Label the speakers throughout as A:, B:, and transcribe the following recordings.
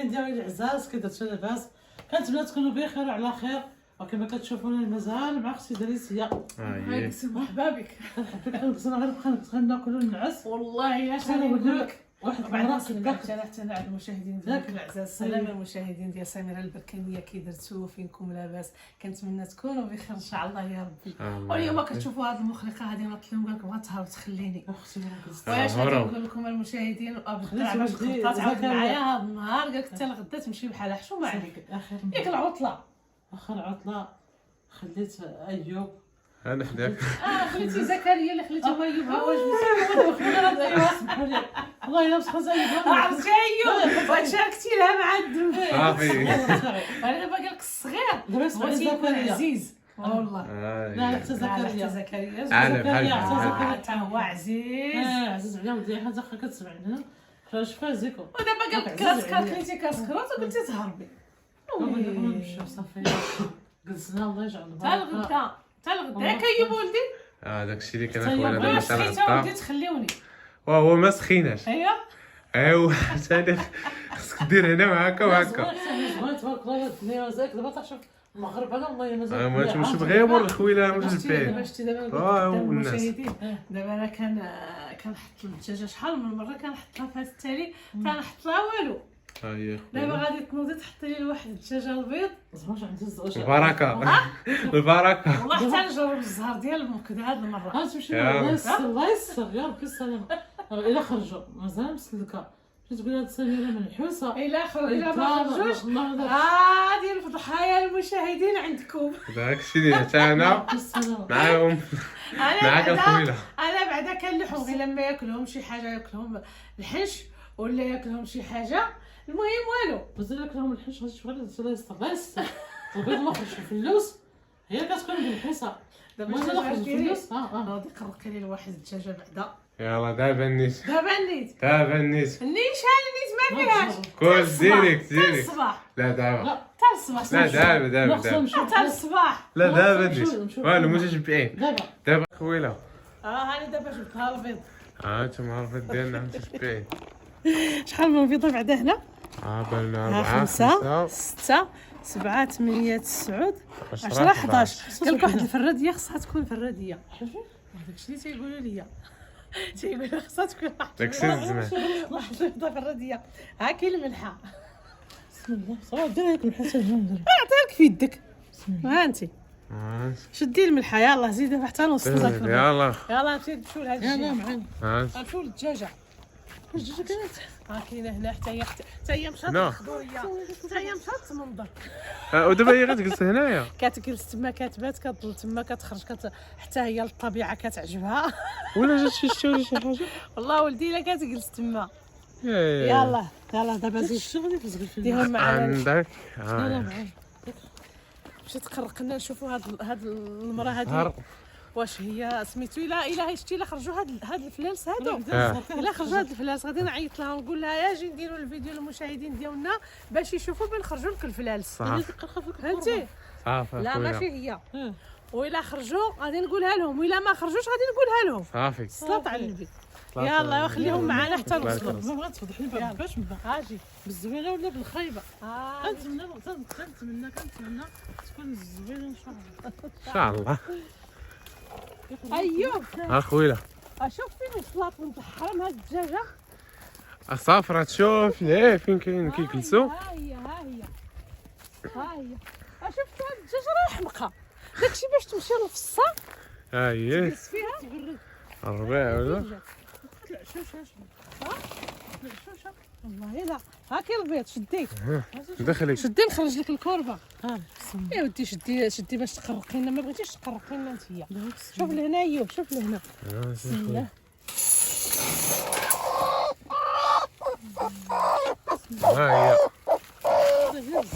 A: المتابعين ديالي العزاز كي درتو لاباس، كنتمنى تكونوا بخير وعلى خير. وكما كتشوفوني مازال مع اختي دريسيه.
B: هاي
C: مرحبا بك.
A: كنا غير بقينا ناكلوا النعاس
C: والله الا
A: شنو نقول لك، واحد
C: بعد
A: المرة
C: حتى على المشاهدين ديالك العزاز. السلام المشاهدين ديال سميرة البركانيه، كي درتو فينكم لاباس؟ كنتمنى تكونوا بخير ان شاء الله يا ربي. واليوم كتشوفوا هذه المخرقه هذه نطلب قال لكم بغات تهرب تخليني.
A: اختي
C: واش غادي نقول لكم المشاهدين بالطبع باش تغطات تعاود معايا هذا النهار. قال لك حتى الغدا تمشي بحال حشومه عليك ياك العطله.
A: اخر عطله خليت ايوب
B: انا خداك.
C: خليتي زكريا اللي خليته ايوب. ها واش
A: سمحوا لي والله الا مسخز ايوب.
C: عرفتي ايوب وشاركتي لها مع الدم.
B: صافي
C: انا دابا قال لك الصغير
A: دابا اسمعي زكريا.
C: عزيز والله.
A: لا حتى
C: زكريا
A: زكريا
B: عالم
C: حتى هو عزيز.
A: عزيز عليا ودي حاجه كتسمع لنا فاش فازيكم.
C: ودابا قال لك كليتي كاس كروت وقلتي تهربي.
A: نمشيو صافي جلسنا الله يجعل البركه.
C: تا الغدا ياك ايوب ولدي.
B: داكشي اللي كان اخويا دابا
C: واش
B: تاع
C: سخيتها ولدي
B: الغدا
C: تخليوني.
B: وهو ما سخيناش.
C: ايوا
B: ثاني خصك دير هنا وهكا وهكا.
A: زوين تبارك الله الدنيا مزاك. دابا تشوف المغرب انا والله مازال
B: ما تمشي غير مور الخويله مش
C: دابا
B: البين.
C: شتي دابا
B: والناس.
C: المشاهدين. دابا انا كنحط الدجاجه شحال من مره كنحط لها فاس التالي كنحط لها والو.
B: هاي
C: دابا غادي تنوضي تحطي لي لواحد الدجاجه البيض.
A: زعما عندي الزواج
B: البركه البركه.
C: والله حتى نجرب الزهر ديال المكده هاد المره.
A: تمشي الله يسر يا ربي السلام. الا خرجوا مازال مسلكه تقول هاد سميره منحوسه.
C: الا ما خرجوش غادي نفضحها يا المشاهدين عندكم.
B: داكشي اللي تاعنا معاهم معاك الخويله.
C: انا بعدا كنلوحهم غير لما ياكلهم شي حاجه، ياكلهم الحنش ولا ياكلهم شي حاجه. المهم والو
A: مازال لك لهم الحنش غادي تشوف الله يستر الله يستر. البيض ما خرجش في اللوز هي كتكون بالحصه.
C: دابا
A: مازال خرج في اللوز.
C: غادي قرقي لي واحد الدجاجه بعدا.
B: يلا دابا النيت
C: دابا النيت
B: النيت
C: النيت ما فيهاش.
B: كل ديريكت
C: حتى الصباح.
B: لا دابا
C: حتى الصباح.
B: لا دابا
C: حتى الصباح.
B: لا دابا النيت والو متشبعين دابا خويله.
C: هاني دابا جبتها البيض.
B: انت معرفه ديالنا متشبعين.
C: شحال من بيضه بعدا هنا؟
B: بالنا
C: 4 5 6 7 8 9 10 11. قال لك واحد الفراديه خصها تكون فرديه. داكشي اللي تيقولوا لي. تيقولوا خصها تكون
B: داكشي الزمان.
C: واحد البيضه فرديه. ها كاين الملحه.
A: بسم الله صافي دير هيك الحسن هنا
C: عطيها لك في يدك. ها انت شدي الملحه. يلاه زيدها حتى نوصل لك.
B: يلا
C: يلاه نمشيو لهاد الجهه.
A: يلا معانا
C: نمشيو للدجاجه. الدجاجه كانت كاينه هنا حتى هي مشات
B: لا.
C: الخضوريه. حتى هي مشات تمنظر.
B: ودابا هي غتجلس هنايا.
C: كتجلس تما كتبات كتضل تما كتخرج حتى هي الطبيعه كتعجبها.
B: ولا جات شي شتا ولا شي حاجه.
C: والله ولدي الا كتجلس تما.
B: يلا
C: يلا دابا زيد
A: الشغل اللي كتقول فيه
C: ديهم معنا.
B: عندك
A: يلا معانا
C: مشيت قرقنا نشوفوا هاد المراه هادي واش هي سميتو. الا شتي الا خرجوا هاد الفلانس هادو. الا خرجوا هاد الفلانس غادي نعيط لها ونقول لها يا جي نديروا الفيديو للمشاهدين ديالنا باش يشوفوا بين نخرجوا لك الفلانس. فهمتي؟ لا ماشي هي. وإلا خرجوا غادي نقولها لهم، وإلا ما خرجوش غادي نقولها لهم.
B: صافي
C: صلاة على النبي. يلا خليهم معنا حتى نوصلوا.
A: ما بغات تفضحني باش نبدا
C: اجي
A: بالزوينه ولا بالخايبه.
C: كنتمنى
A: كنتمنى تكون الزوينه ان شاء الله.
B: ان شاء الله.
C: ايوب
B: خويله
C: اشوف فين وصلات من الحرم هاد الدجاجه.
B: الصافره تشوف ليه فين كاين كيجلسوا.
C: ها هي اشوف هاد الدجاجه راه حمقه. داكشي باش تمشي للفصه
B: ها هي
C: تجلس فيها
B: الربيع ولا
C: والله لا. ها كاين البيض شديه.
B: دخلي
C: شدي نخرج لك الكوربه.
A: بسم
C: يا ودي شدي باش تقرقي لنا. ما بغيتيش تقرقي لنا نتيا. شوف لهنا ايوب شوف لهنا. بسم الله.
B: ها هي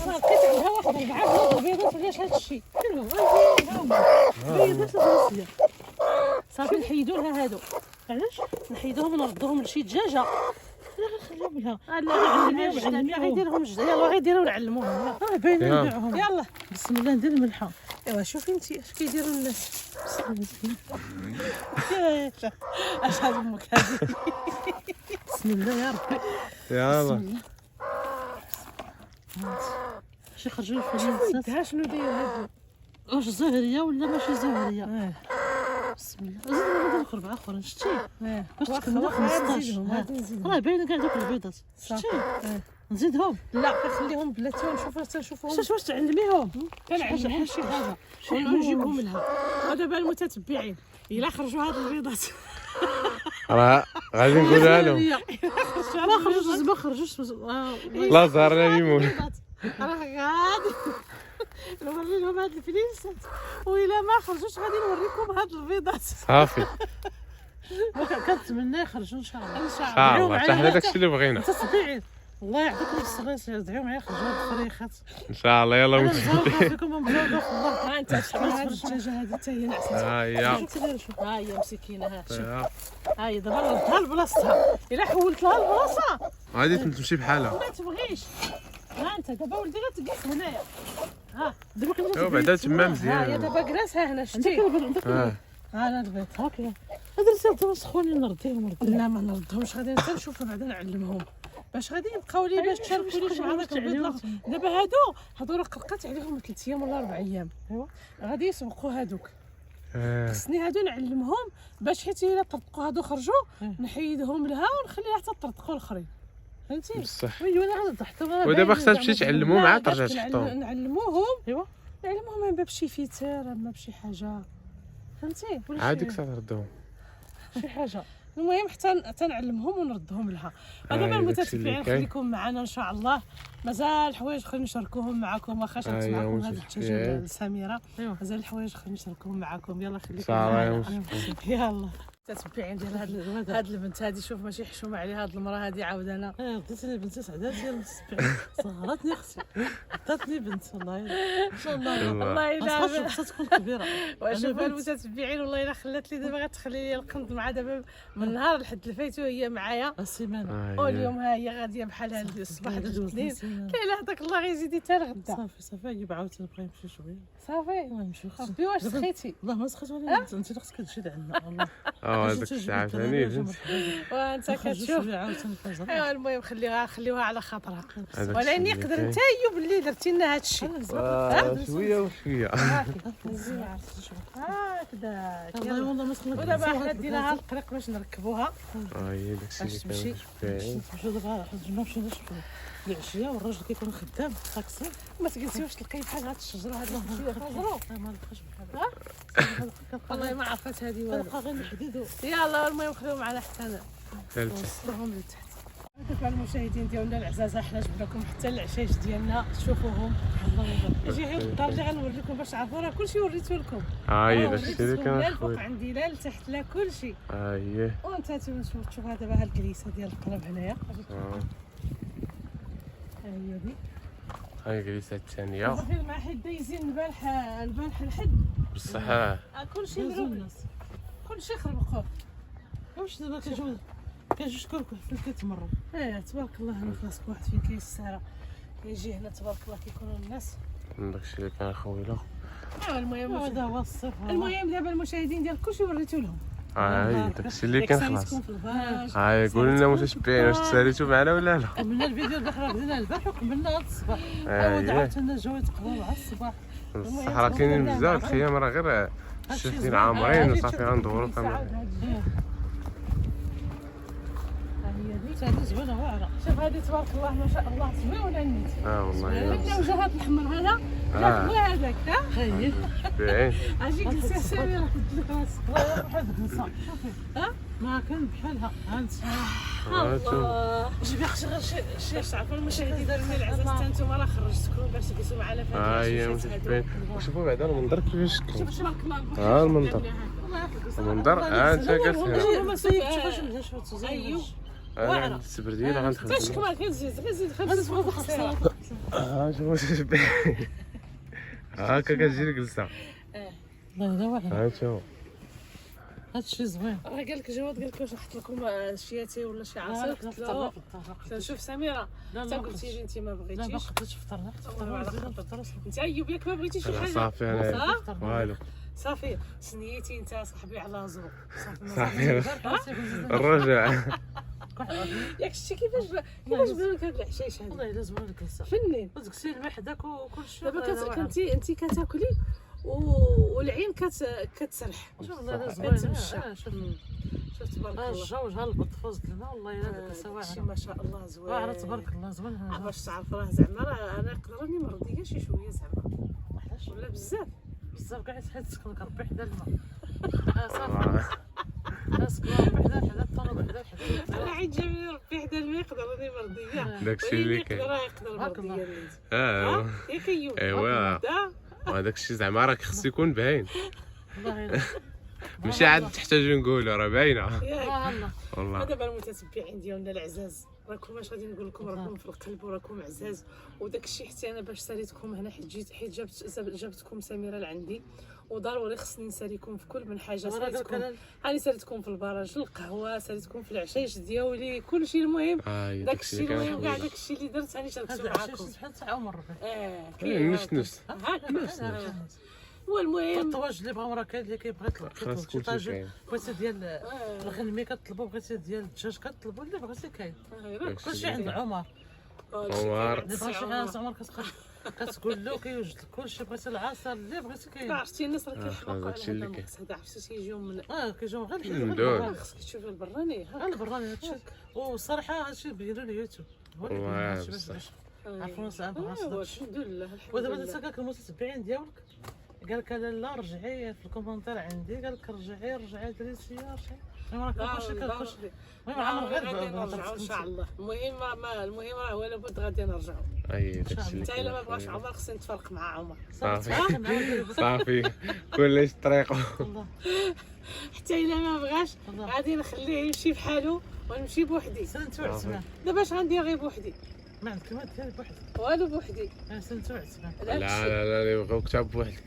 C: راه لقيت عندها واحد 4 بيضات علاش هذا الشيء. بيضات صافي نحيدو لها هادو. علاش نحيدوهم ونردوهم لشي دجاجه. لا غنخليهم لها. لا غيديرهم جدا. يلا غيديروا نعلموهم.
A: باينه نبيعهم.
C: يلا
A: بسم الله ندير الملحه.
C: ايوا شوفي انت اش كيديروا الناس. اش هاد امك هذه.
A: بسم الله يا ربي.
B: يلا
A: شي خرجوا الفلوس
C: ودها شنو داير هاد
A: واش زهريه ولا ماشي زهريه؟ بسم الله زيد ندير 4 اخرين شتي باش تكمل 15 راه باين كاع دوك البيضات شتي نزيدهم
C: لا خليهم بلاتي ونشوف تنشوفهم واش تعلميهم كنعلمهم شي حاجه ونجيبهم لها ودابا المتتبعين الا خرجوا هاد البيضات
B: راه غادي نقولها لهم
A: ما خرجوش
B: لا زهر لا ليمون.
C: راه غادي نوري لهم هاد الفليسات وإلا ما خرجوش غادي نوريكم هاد البيضات
B: صافي
A: كنتمنى يخرجوا ان شاء الله
C: ان شاء
B: ان شاء الله حتى حنا داكشي اللي بغينا
A: متتبعين الله يعطيكم الصغير دعيو معايا خرجوا هاد الفريخات
B: ان شاء الله. يلا
A: نبارك فيكم ونبارك الله.
C: ها انت شحال هاد الدجاجه هادي حتى هي نعست
B: ها هي
A: شوف كي داير شوف
C: ها هي مسكينه ها شوف
B: ها
C: ها هي دابا ردها لبلاصتها الا حولت لها البلاصه
B: غادي تمشي بحالها.
C: ما تبغيش ها انت دابا ولدي لا تجلس هنايا ها
A: دابا كنبدا
B: ايوا بعدا تما
C: ها هي
B: مزيان.
C: دابا جلسها هنا شتي
B: ها
C: ها انا البيض
A: هاكا هذا رسالة سخونين نرديهم
C: لا ما نردهمش غادي حتى نشوفهم بعدا نعلمهم باش غادي يبقاو لي باش تشاركوا لي مع داك البيض دابا هادو راه قلقات عليهم 3 ايام ولا 4 ايام
A: ايوا
C: غادي يسبقوا هادوك
B: ها
C: خصني هادو نعلمهم باش حيت الا طرطقوا هادو خرجوا نحيدهم لها ونخليها حتى تطرطقوا الاخرين فهمتي
B: بصح
A: وي انا غادي تحت
B: ودابا خصها تمشي تعلمهم عاد ترجع
C: باش
B: تحطهم.
C: نعلموهم
A: ايوا
C: نعلموهم ما بشي فيتار ما بشي حاجه فهمتي
B: عاد ديك الساعه تردهم.
C: شي حاجه المهم حتى نعلمهم ونردهم لها ودابا
B: داكشي
C: المتتبعين
B: اللي كاين.
C: خليكم معنا ان شاء الله مازال الحوايج خلينا نشاركوهم معكم واخا شاركت معكم هذه التجربه السميره مازال الحوايج خلينا نشاركوهم معكم يلا خليكم
B: صافي
C: يلا المتتبعين ديال هاد البنت هادي شوف ماشي حشومه عليها هاد المراه هادي عاودانا
A: عطيتني بنتي سعدات ديال المتتبعين صغرتني اختي عطاتني بنت والله ان شاء الله
C: والله الا
A: خاصها تكون كبيره
C: وشوف المتتبعين والله الا خلات لي دابا غتخلي لي القنط مع دابا من النهار لحد الفايتو هي معايا
A: السيمانه
C: واليوم ها هي غاديه بحال هاد الصباح د الاثنين لا هذاك الله غيزيد يتا الغدا
A: صافي نجيب عاوتاني نبقى نمشي شويه
C: صافي
A: نمشي اختي
C: ربي واش سخيتي
A: والله ما سخيت ولا انت اللي خصك تجي عندنا والله
B: داك الساعه ثاني فهمت.
C: وانت كتشوف
A: عاوتاني فجر
C: ايوا المهم خليوها على خاطرها
B: هذاك
C: ولا اني
B: الشيء
C: نقدر
B: اللي
C: انت ايوب اللي درتي لنا هذا الشيء
B: شويه وشويه.
C: هكذا
A: والله والله ما سخنت
C: ودابا حنا ديناها الطريق باش نركبوها
B: ها هي داكشي اللي
C: باش تمشي.
B: كان
A: نمشيو دابا نمشيو نشوفو العشيه والراجل كيكون خدام طاكسي
C: ما تجلسي واش تلقاي بحال هاد الشجره هاد الشجره خضرو
A: ما لقاش بحال
C: والله ما عرفت هذه والو
A: كنبقى غير نحددو
C: يلا المهم خليهم معنا حتى نوصلوهم لتحت دابا المشاهدين ديالنا العزازه حنا جبنا لكم حتى العشاش ديالنا تشوفوهم يجي غير الدار اللي غنوريكم باش تعرفوا راه كلشي وريتو لكم
B: ها هي داكشي اللي كان
C: لا الفوق
B: خويا.
C: عندي لا لتحت لا كلشي
B: ها هي
C: وانت تشوف دابا ها الكريسه ديال القرب هنايا ها هي دي
B: ها هي الجلسه الثانيه
C: صافي مع حيت دايزين البارح الحد
B: بصح
C: كلشي
A: دوزو
C: مروق
A: الناس
C: كلشي خربقوه
A: واش دابا كيجيو شكون فين كيتمروا
C: تبارك الله هنا في راسك واحد فين كيسارة كيجي هنا تبارك الله كيكونوا الناس
B: داكشي اللي كان خويا.
C: المهم
A: هذا هو الصيف
C: المهم دابا المشاهدين ديال كلشي وريتو لهم
B: ها هي داكشي اللي كان خلاص.
C: ساليتكم في الباج
B: ها هي قول لنا متتبعين واش تساليتو معنا ولا لا.
A: كملنا الفيديو اللي حنا بدينا البارح وكملنا هذا الصباح
B: ها هي
A: عاوتاني الجو يتقلب على الصباح
B: بصح راه كاينين بزاف الخيام راه غير شفتين عامرين وصافي غندورو كامل.
A: هذه زوينه واعره
C: شوف هذه تبارك الله ما شاء الله زوينه النيت
B: والله
C: بدنا وجهات الحمر هذا لا هو هذاك
A: هي
B: متتبعين
C: اجي جلسي سامي راه كنت لك راسك
A: واحد النساء شوفي ما كان بحالها هانت
C: الله جيبي اختي غير شي تعرفوا المشاهدين ديال العزاز حتى نتوما راه خرجتكم باش تجلسوا معنا في
B: ها هي
C: هذه
B: متتبعين وشوفوا بعدا المنظر كيفاش كاين.
C: تبارك الله
B: ها المنظر المنظر ها انت جالس هنا
A: ما سيب شوفي شنو شوفي
C: ايوه
B: انا السبردين غنخدم.
C: فاش كمان كنزيد خمس
B: ها شوفوا متتبعين هاكا كتجي الجلسه.
A: لا واحد
B: ها شوف
A: هادشي زوين
C: راه قال لك جواد قال لك واش نحط لكم شياتي ولا شي عصير قلت له شوف سميره انت قلتي لي انت ما
A: لا ما
C: بغيتيش
A: قدرتش فطرنا
C: انت ايوب ياك ما بغيتيش شي حاجه
B: صافي انا والو
C: صافي سنيتي انت صاحبي على زرو
B: صافي الرجع
C: ياك شتي كيفاش بان لك هاد العشايش هذا.
A: والله الا زوين الكلسه
C: فنين.
A: وتكسي الماء حداك وكل شيء.
C: دابا انت كتاكلي والعين كتسرح.
A: والله الا
C: كتمشى.
A: زوين.
C: شوف تبارك الله.
A: الجو جا البط فازت لنا والله الا الكلسه
C: شي
A: واعره.
C: ما شاء الله زوين.
A: واعره تبارك الله زوين.
C: باش تعرف راه زعما انا نقدر راني مرضيه شي شويه زعما
A: علاش
C: ولا بزاف.
A: بزاف كاع تحيد تسكن ربي حدا الماء. صافي اسكن ربي حدا الطلب حدا
C: انا عيد جميل ربي حدا الماء يقدر راني مرضيه.
B: داكشي اللي كاين.
C: يقدر مرضيه. يا كيو.
B: ايوا وهذاك الشيء زعما راه خصو يكون باين،
A: والله الا
B: ماشي عاد تحتاجو نقولوا راه باينه
C: ياك.
B: والله.
C: دابا المتتبعين ديالنا العزاز راكم اش غادي نقول لكم، راكم في القلب وراكم عزاز. وداك الشيء حتى انا باش ساليتكم هنا حيت جابتكم سميره لعندي، وضروري خصني نساليكم في كل من حاجه. ساليتكم هاني ساليتكم في البراج، القهوه، ساليتكم في العشايش ديالي، كل شيء المهم. داك الشيء المهم كاع داك الشيء اللي درت هاني شاركته معاكم.
A: بحال تاع عمر
C: كاين
B: نفس
C: هو المهم
A: الطواج اللي بغاو راه كاين اللي كيبغي يطلب شي طاجين، بغيتي ديال الغنمي كطلبوا، بغيتي ديال الدجاج كطلبوا، اللي بغيتي كاين كلشي عند عمر. اللي بغى شي حاجه عمر كتقول له كيوجد لك كلشي، بغيتي العصير اللي بغيتي كاين.
C: عرفتي الناس راه كيحمقوا على هذا المقص هذا، عرفتي تيجيو من
A: كيجيو غير
B: الحلوه.
C: خصك تشوفي البراني
A: البراني هادشي. والصراحه هادشي بينوا اليوتيوب
B: والله
A: باش عرفوا الناس عندهم
C: الحمد لله.
A: ودابا انت كاك المتتبعين ديالك قال لك لا رجعي في الكومنتير عندي، قال لك رجعي دريسيه رجعي. المهم عمر غير
C: نرجعوا ان شاء الله. المهم راه ولا بد غادي نرجعوا.
B: داكشي
C: حتى الا ما بغاش عمر خصني نتفرق مع عمر.
B: صافي كلش طريقه.
C: حتى الا ما بغاش غادي نخليه يمشي بحالو ونمشي بوحدي.
A: سنت وعثمان
C: دابا اش غندير غير بوحدي؟
A: ما عندك ما دير بوحدك
C: والو بوحدي.
A: سنت وعثمان.
B: لا يبغيوك تا بوحدك،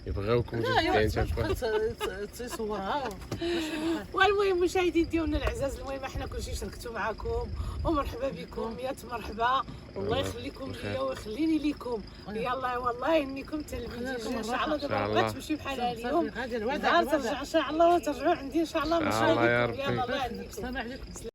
B: يبغيوكم جوجين تا بوحدك
A: تصورها.
C: والمهم مشاهدين ديالنا العزاز، المهم حنا كلشي شاركتو معكم ومرحبا بكم. يا مرحبا، والله يخليكم ليا ويخليني ليكم. يلا والله انكم تلفزيون ان شاء الله. دابا بغات تمشي بحال اليوم ترجع ان شاء الله وترجعوا عندي ان شاء الله.
B: الله يا
C: مشاهديكم
B: ربي.
C: يلا الله يهنيكم.
A: السلام عليكم.